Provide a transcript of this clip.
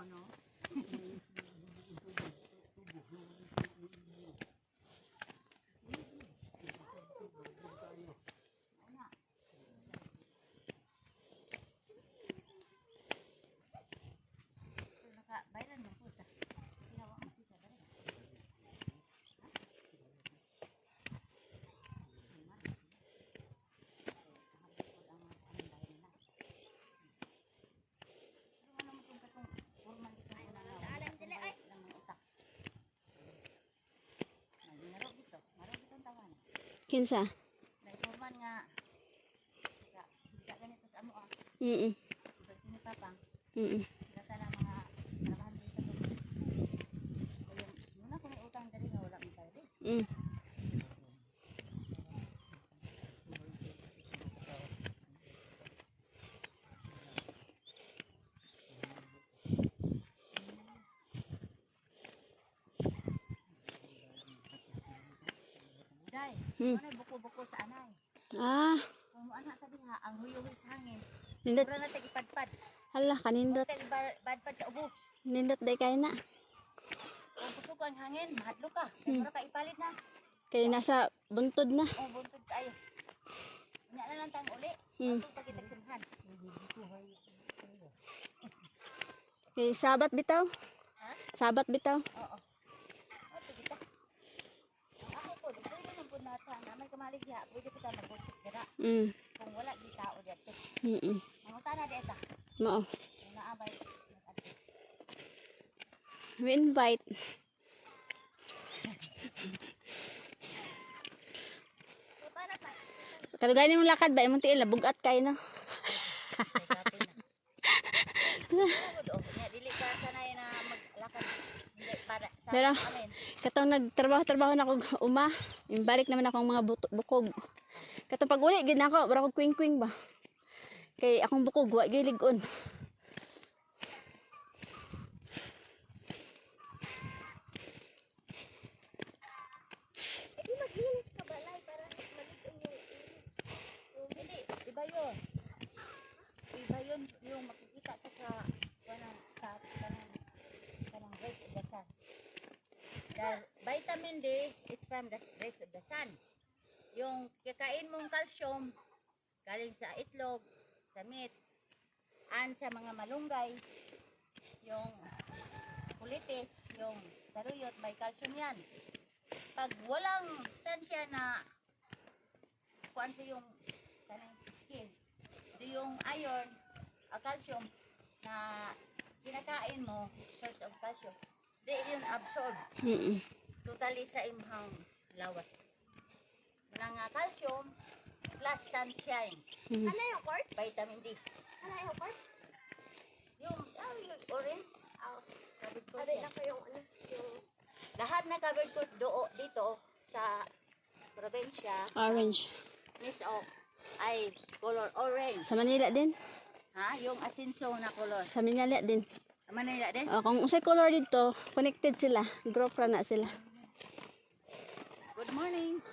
no? Bayaran mo po sa ginawa mo kita dali. Kinsa? Naiporman nga ganito sa amo ah. Sini papang. Kasi na mga trabahan dito sa tulis. Kaya muna kung may utang dali nga wala mo tayo. Day, ano buko-buko sa anay. Kung anak sabi ha, ang huyuhis hangin. Nindot. Mura na tag-ipadpad. Hala, kanindot. Badpad sa ubos. Nindot day kay na. Kung puso ang hangin, mahadlo ka. Mura ka ipalit na. Kay nasa buntod na. Buntod kayo. Nya na lang tang uli. Buntod pa kita simhan. Kay sabat bitaw. Ha? Sabat bitaw. Oo. Ito kita. Ako po, pwede nang po nata na may kamalig ya. Pwede kita mag-buntot gara. Kung wala di tao dito. Manguta na dito. Mao. Naabay. We invite. Kadugay nimong lakad ba imong tiil bugat kay no. Dili ka sanay na maglakad. Para sa Pero amin. katong nagtrabaho na kog uma, imbalik naman akong mga bukog. Katong pag-uli gid nako, bara kog kwing-kwing ba. Kay akong bukog wa gyud lig-on. Iba yun yung makikita ka sa kanang rays of the sun. The vitamin D is from the rays of the sun. Yung kakain mong calcium galing sa itlog, sa meat, and sa mga malunggay, yung kulitis, yung taruyot, may calcium yan. Pag walang sansya na kuan sa yung kanang skin, yung iron, calcium na kinakain mo, source of calcium, di yun absorb totally sa imhang lawas. Mga calcium plus sunshine. Ano yung part? Vitamin D. Ano yung part? Yung orange. Covered ko. Ano na ko yung ano? Yung lahat na covered ko dito sa probinsya. Orange. Miss of ay color orange. Sa Manila din? Ha? Yung asinso na color. Sa Manila din. Sa Manila din? Kung usay color dito, connected sila. Group ra na sila. Good morning.